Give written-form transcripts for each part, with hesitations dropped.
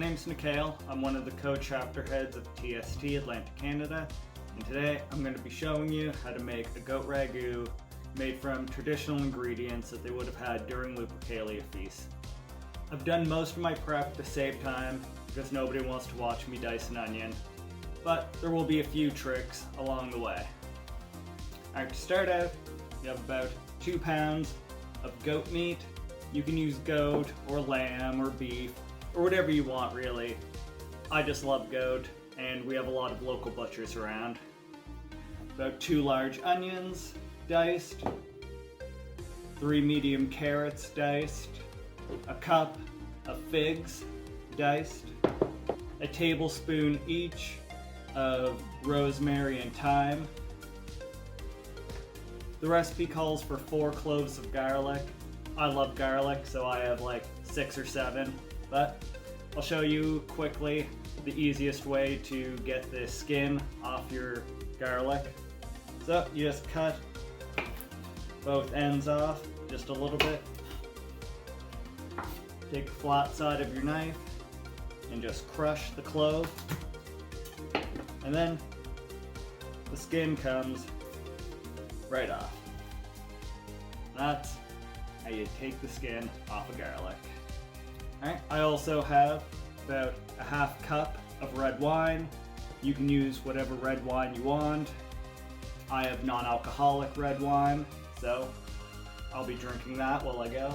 name's Nikhil. I'm one of the co-chapter heads of TST Atlantic Canada, and today I'm going to be showing you how to make a goat ragu made from traditional ingredients that they would have had during Lupercalia feasts. I've done most of my prep to save time because nobody wants to watch me dice an onion, but there will be a few tricks along the way. Alright, to start out, you have about 2 pounds of goat meat. You can use goat or lamb or beef or whatever you want, really. I just love goat, and we have a lot of local butchers around. About 2 large onions diced, 3 medium carrots diced, a cup of figs diced, a tablespoon each of rosemary and thyme. The recipe calls for 4 cloves of garlic. I love garlic, so I have like 6 or 7, but I'll show you quickly the easiest way to get the skin off your garlic. So you just cut both ends off just a little bit. Take the flat side of your knife and just crush the clove. And then the skin comes right off. That's how you take the skin off of garlic. Alright, I also have about a half cup of red wine. You can use whatever red wine you want. I have non-alcoholic red wine, so I'll be drinking that while I go.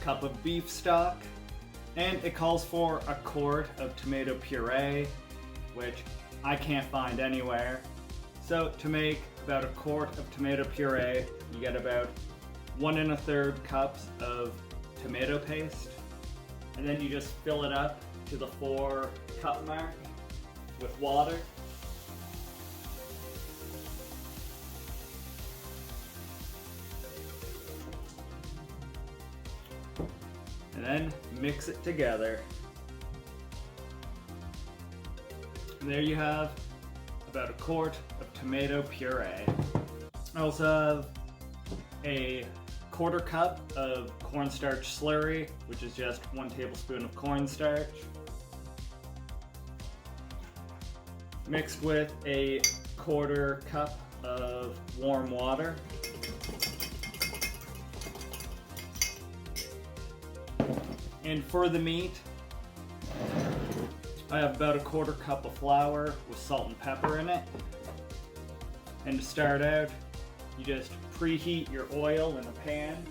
Cup of beef stock, and it calls for a quart of tomato puree, which I can't find anywhere. So to make about a quart of tomato puree, you get about 1 1/3 cups of tomato paste, and then you just fill it up to the 4 cup mark with water. And then mix it together. And there you have about a quart of tomato puree. I also have a 1/4 cup of cornstarch slurry, which is just 1 tablespoon of cornstarch, mixed with a 1/4 cup of warm water. And for the meat, I have about a 1/4 cup of flour with salt and pepper in it. And to start out, you just preheat your oil in a pan.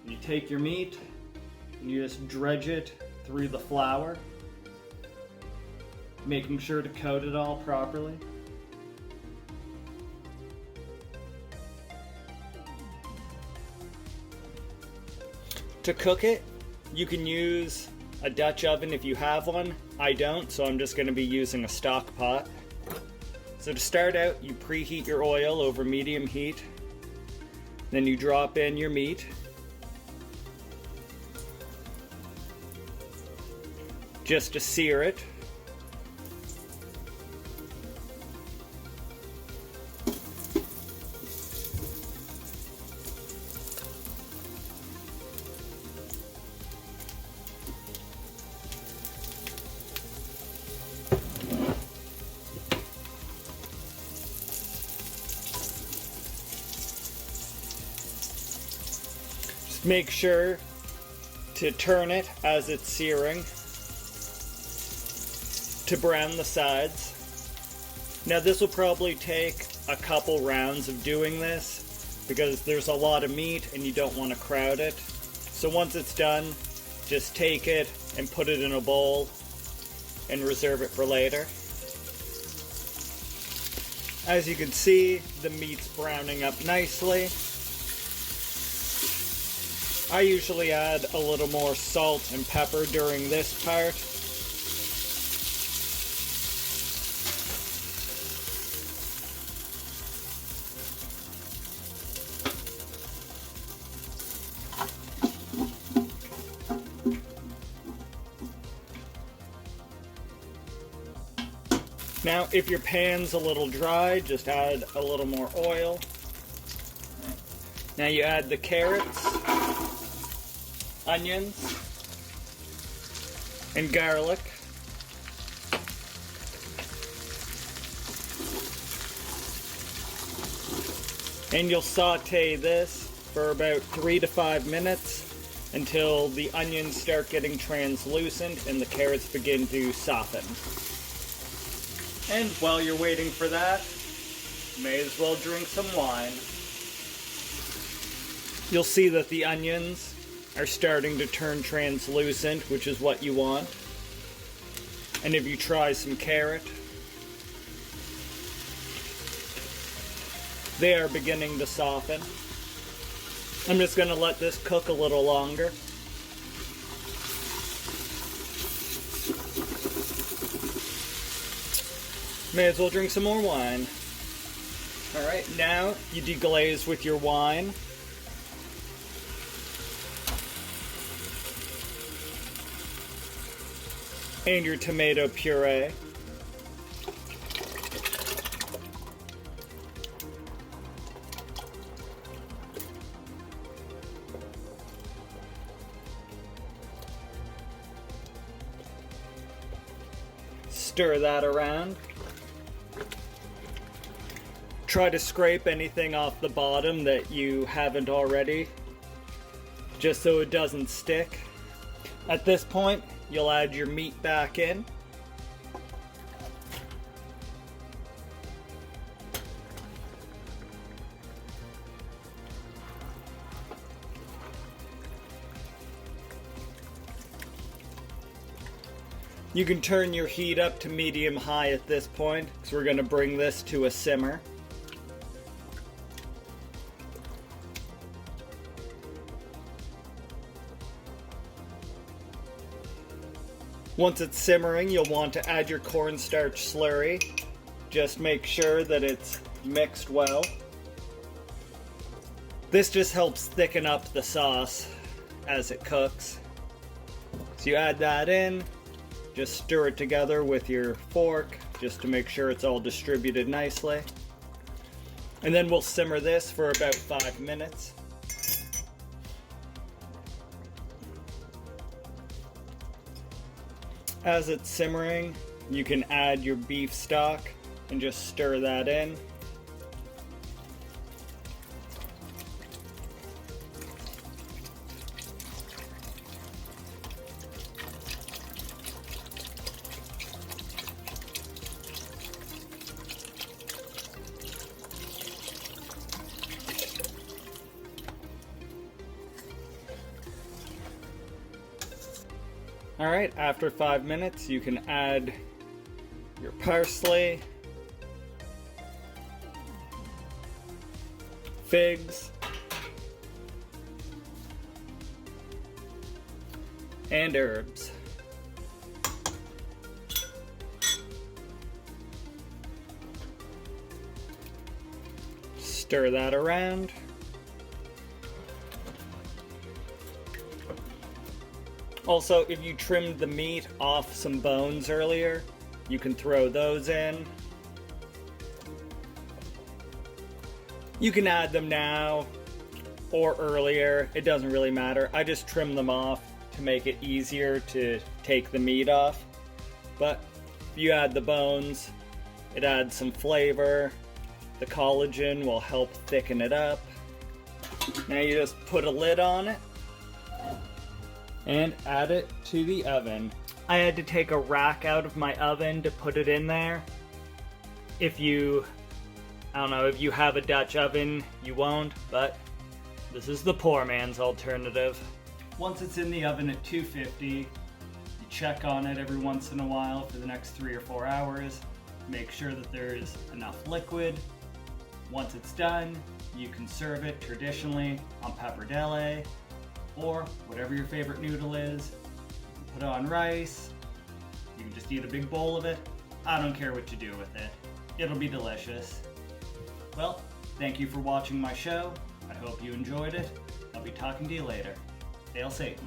You take your meat and you just dredge it through the flour, making sure to coat it all properly. To cook it, you can use a Dutch oven if you have one. I don't, so I'm just going to be using a stock pot. So to start out, you preheat your oil over medium heat. Then you drop in your meat. Just to sear it. Make sure to turn it as it's searing to brown the sides. Now this will probably take a couple rounds of doing this because there's a lot of meat and you don't want to crowd it. So once it's done, just take it and put it in a bowl and reserve it for later. As you can see, the meat's browning up nicely. I usually add a little more salt and pepper during this part. Now, if your pan's a little dry, just add a little more oil. Now you add the carrots, onions, and garlic. And you'll saute this for about 3 to 5 minutes until the onions start getting translucent and the carrots begin to soften. And while you're waiting for that, you may as well drink some wine. You'll see that the onions are starting to turn translucent, which is what you want. And if you try some carrot, they are beginning to soften. I'm just going to let this cook a little longer. May as well drink some more wine. Alright, now you deglaze with your wine. And your tomato puree. Stir that around. Try to scrape anything off the bottom that you haven't already, just so it doesn't stick. At this point, you'll add your meat back in. You can turn your heat up to medium-high at this point, because we're going to bring this to a simmer. Once it's simmering, you'll want to add your cornstarch slurry. Just make sure that it's mixed well. This just helps thicken up the sauce as it cooks. So you add that in, just stir it together with your fork, just to make sure it's all distributed nicely. And then we'll simmer this for about 5 minutes. As it's simmering, you can add your beef stock and just stir that in. Alright, after 5 minutes, you can add your parsley, figs, and herbs. Stir that around. Also, if you trimmed the meat off some bones earlier, you can throw those in. You can add them now or earlier, it doesn't really matter. I just trim them off to make it easier to take the meat off. But if you add the bones, it adds some flavor. The collagen will help thicken it up. Now you just put a lid on it and add it to the oven. I had to take a rack out of my oven to put it in there. If you, if you have a Dutch oven, you won't, but this is the poor man's alternative. Once it's in the oven at 250, you check on it every once in a while for the next 3 or 4 hours. Make sure that there's enough liquid. Once it's done, you can serve it traditionally on pappardelle, or whatever your favorite noodle is. You can put it on rice. You can just eat a big bowl of it. I don't care what you do with it. It'll be delicious. Well, thank you for watching my show. I hope you enjoyed it. I'll be talking to you later. Hail Satan.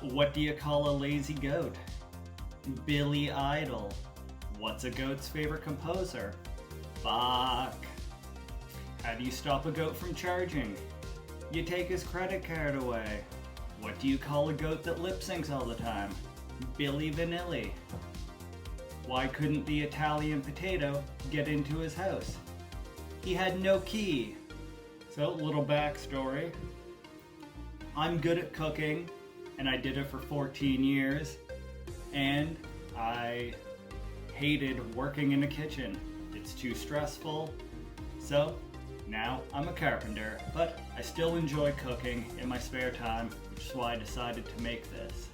What do you call a lazy goat? Billy Idol. What's a goat's favorite composer? Bach. How do you stop a goat from charging? You take his credit card away. What do you call a goat that lip syncs all the time? Billy Vanilli. Why couldn't the Italian potato get into his house? He had no key. So, little backstory. I'm good at cooking, and I did it for 14 years, and I hated working in a kitchen. It's too stressful. So, now I'm a carpenter, but I still enjoy cooking in my spare time, which is why I decided to make this.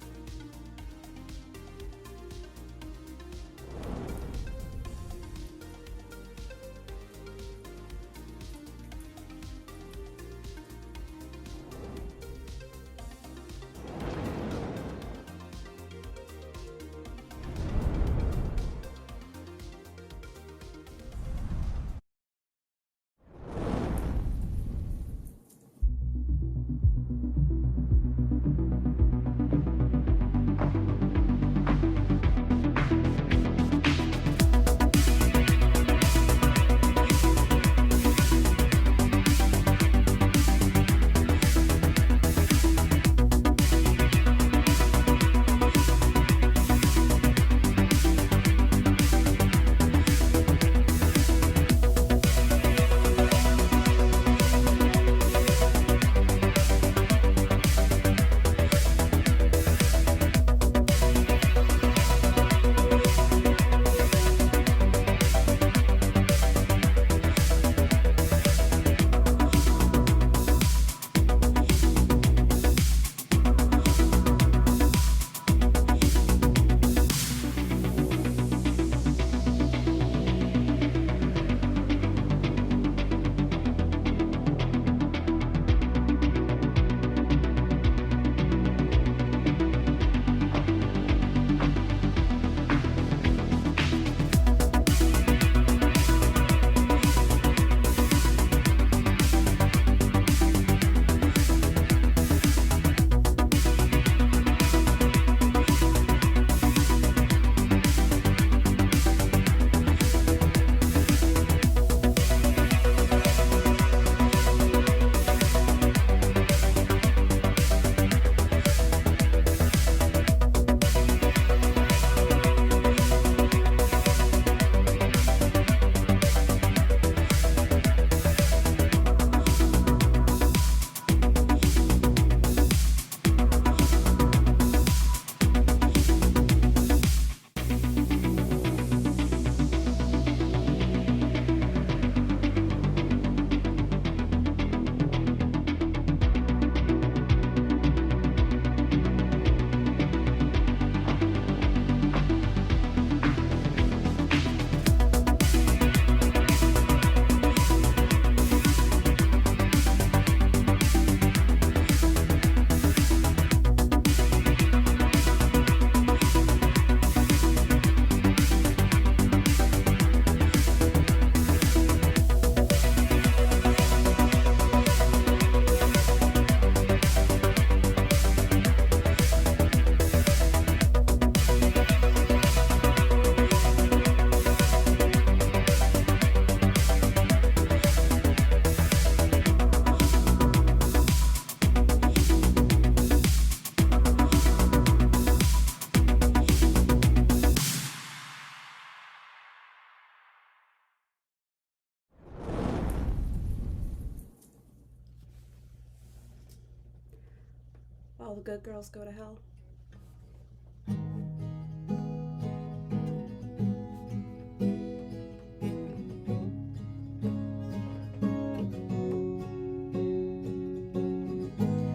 All the good girls go to hell.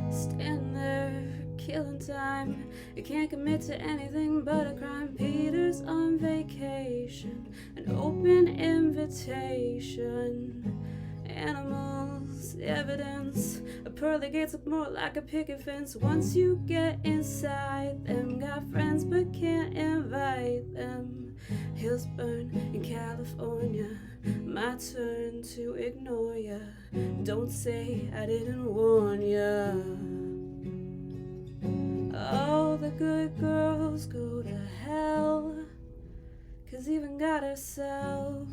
Stand there, killing time. You can't commit to anything but a crime. Peter's on vacation, an open invitation. Animals, evidence. A pearly gates look more like a picket fence. Once you get inside them, got friends but can't invite them. Hills burn in California, my turn to ignore ya. Don't say I didn't warn ya. All the good girls go to hell, 'cause even God herself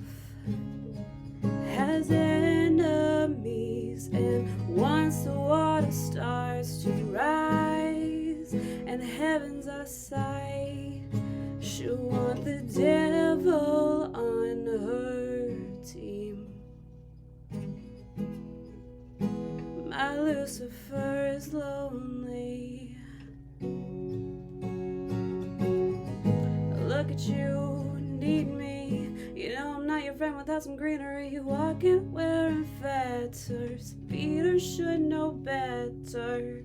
has enemies. And once the water starts to rise and heaven's out of sight, she'll want the devil on her team. My Lucifer is lonely. Look at you, need me. You know I'm not your friend without some greenery. Walking wearing fetters. Peter should know better.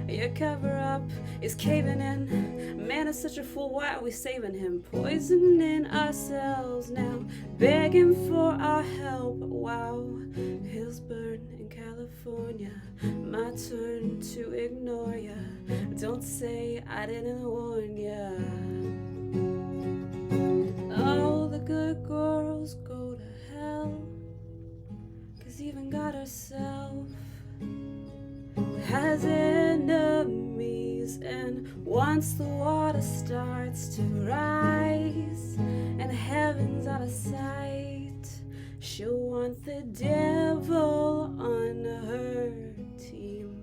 Your cover up is caving in. Man is such a fool, why are we saving him? Poisoning ourselves now, begging for our help. Wow, hills burn in California. My turn to ignore ya. Don't say I didn't warn ya. All the good girls go to hell, 'cause even God herself has enemies. And once the water starts to rise and heaven's out of sight, she'll want the devil on her team.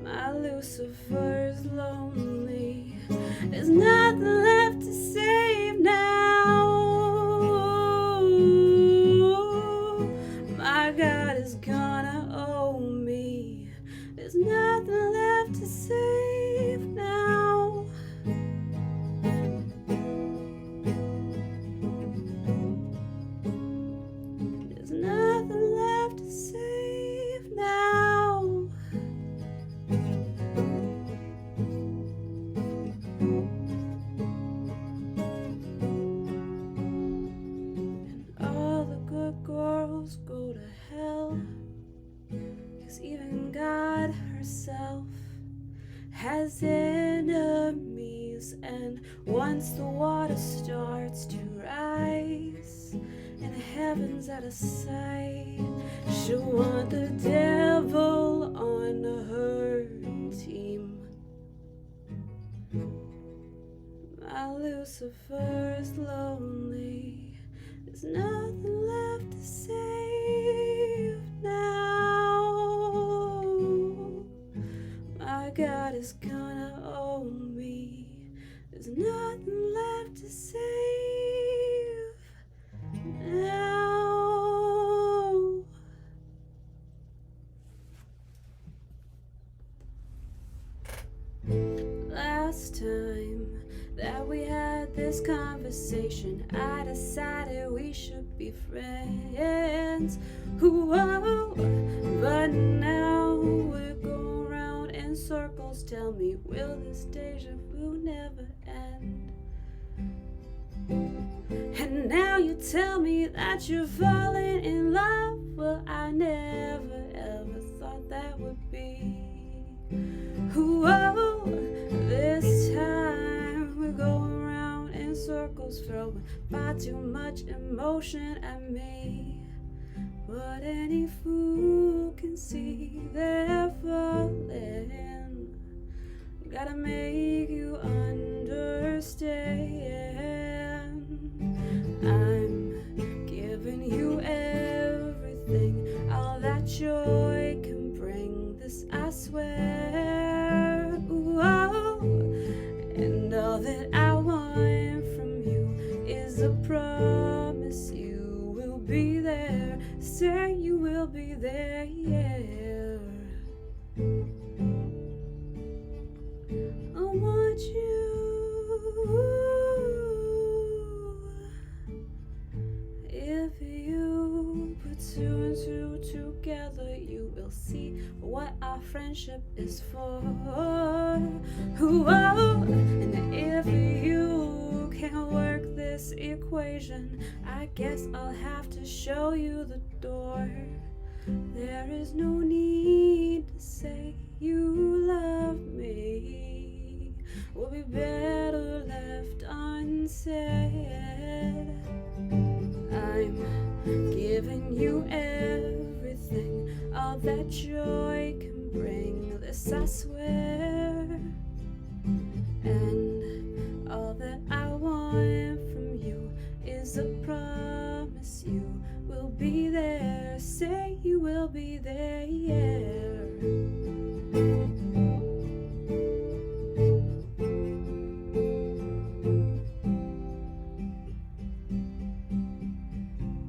My Lucifer's lonely. There's nothing left to save now. My God is gonna owe me. There's nothing left to save now. There's nothing left to save now. All the good girls go to hell, 'cause even God herself has enemies. And once the water starts to rise and heaven's out of sight, she'll want the devil on her team. My Lucifer's lonely. There's nothing left to save now. My God is gonna owe me. There's nothing left to save now. Last time that we had this conversation, I decided we should be friends. Whoa, but now we're going round in circles. Tell me, will this deja vu never end? And now you tell me that you're falling in love. Well, I never ever thought that would be. Whoa, this time we're going round in circles, throwing far too much emotion at me. But any fool can see they're falling. Gotta make you understand. I'm giving you everything, all that joy can bring. This I swear. Ooh, oh. And all that I want from you is a promise you will be there. Say you will be there, yeah. I want you. If you put two and two together, you will see what our friendship is for. Whoa. And if you can't work this equation, I guess I'll have to show you the door. There is no need to say you love me. Will be better left unsaid. I'm giving you everything, all that joy can bring. this I swear. And all that I want from you is a promise you will be there. Say you will be there, yeah.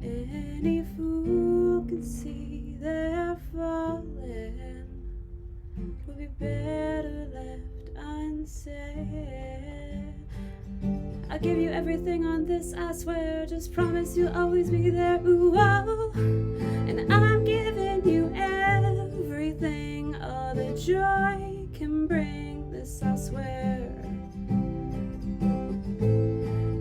Any fool can see they're falling, would be better left unsaid. I'll give you everything on this, I swear. Just promise you'll always be there. Ooh, oh. And I'm giving you everything, all the joy can bring. This I swear.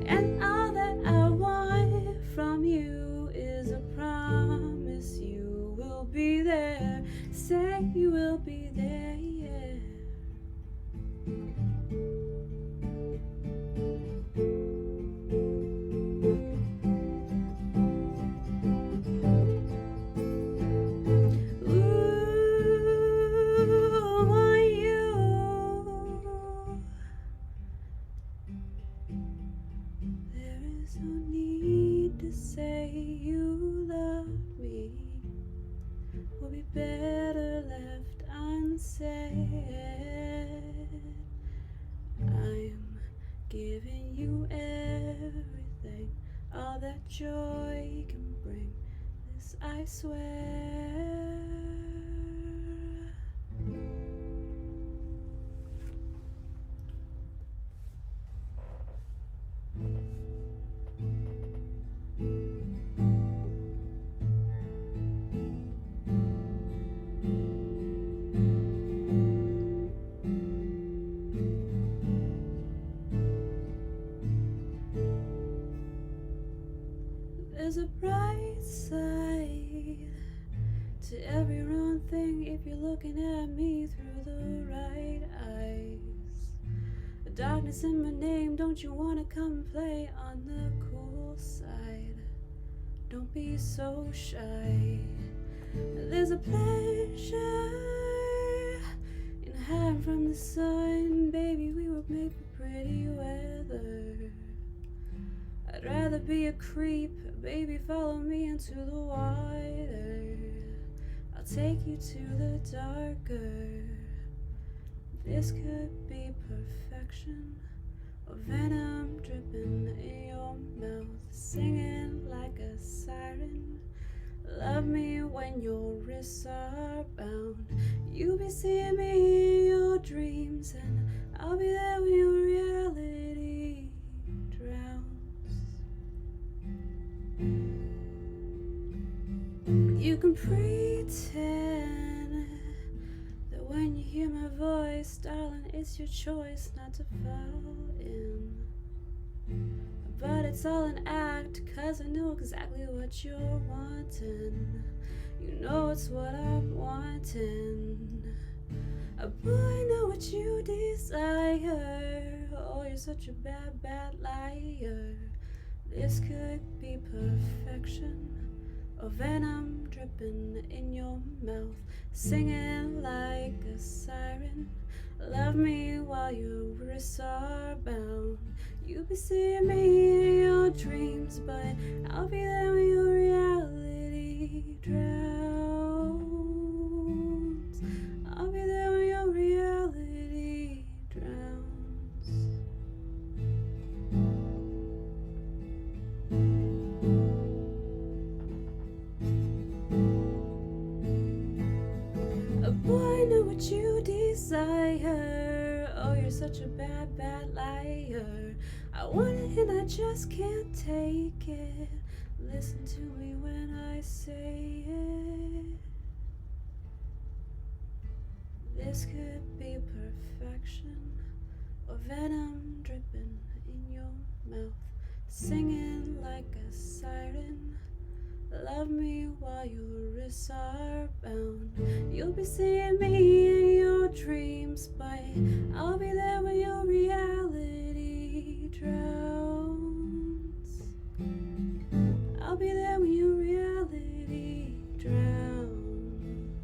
And all that I want from you is a promise you will be there. Say you will be there, yeah. No need to say you love me, will be better left unsaid. I'm giving you everything, all that joy can bring. This I swear. There's a bright side to every wrong thing if you're looking at me through the right eyes. The darkness in my name, don't you wanna come play on the cool side? Don't be so shy. There's a pleasure in hiding from the sun. Baby, we were made for pretty weather. I'd rather be a creep, baby, follow me into the water. I'll take you to the darker. This could be perfection, or venom dripping in your mouth, singing like a siren. Love me when your wrists are bound. You'll be seeing me in your dreams, and I'll be there when your reality drowns. You can pretend that when you hear my voice, darling, it's your choice not to fall in. But it's all an act, 'cause I know exactly what you're wanting. You know it's what I'm wanting. A boy, know what you desire. Oh, you're such a bad, bad liar. This could be perfection, or venom dripping in your mouth, singing like a siren. Love me while your wrists are bound. You'll be seeing me in your dreams, but I'll be there when your reality drowns. I'll be there when your reality drowns. A boy, know what you desire. Oh, you're such a bad, bad liar. I want it and I just can't take it. Listen to me when I say it. This could be perfection, or venom dripping in your mouth, singing like a siren. Love me while your wrists are bound. You'll be seeing me in your dreams, but I'll be there when your reality drowns. I'll be there when your reality drowns.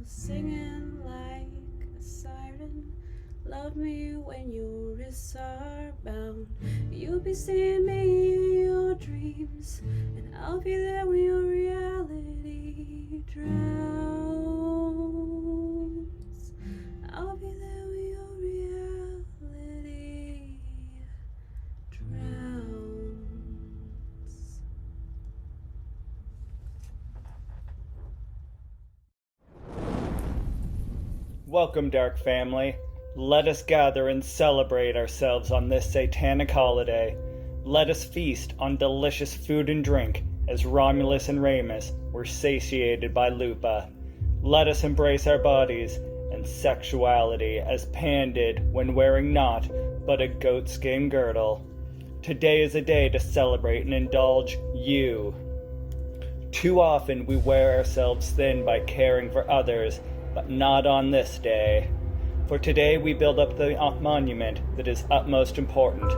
singing like a siren. Love me when your wrists are bound. You'll be seeing me in your dreams, and I'll be there when your reality drowns. I'll be there when your reality drowns. Welcome, Dark Family. Let us gather and celebrate ourselves on this satanic holiday. Let us feast on delicious food and drink as Romulus and Remus were satiated by Lupa. Let us embrace our bodies and sexuality as Pan did when wearing naught but a goatskin girdle. Today is a day to celebrate and indulge you. Too often we wear ourselves thin by caring for others, but not on this day. For today we build up the monument that is utmost important,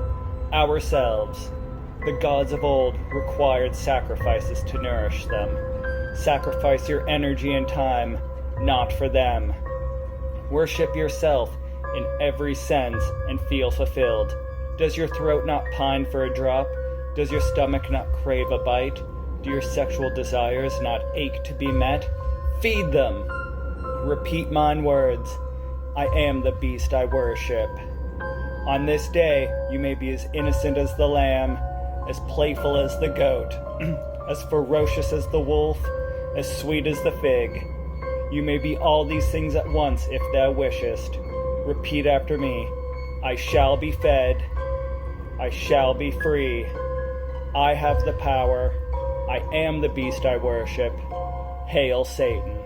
ourselves. The gods of old required sacrifices to nourish them. Sacrifice your energy and time, not for them. Worship yourself in every sense and feel fulfilled. Does your throat not pine for a drop? Does your stomach not crave a bite? Do your sexual desires not ache to be met? Feed them! Repeat mine words. I am the beast I worship. On this day, you may be as innocent as the lamb, as playful as the goat, as ferocious as the wolf, as sweet as the fig. You may be all these things at once if thou wishest. Repeat after me. I shall be fed. I shall be free. I have the power. I am the beast I worship. Hail Satan.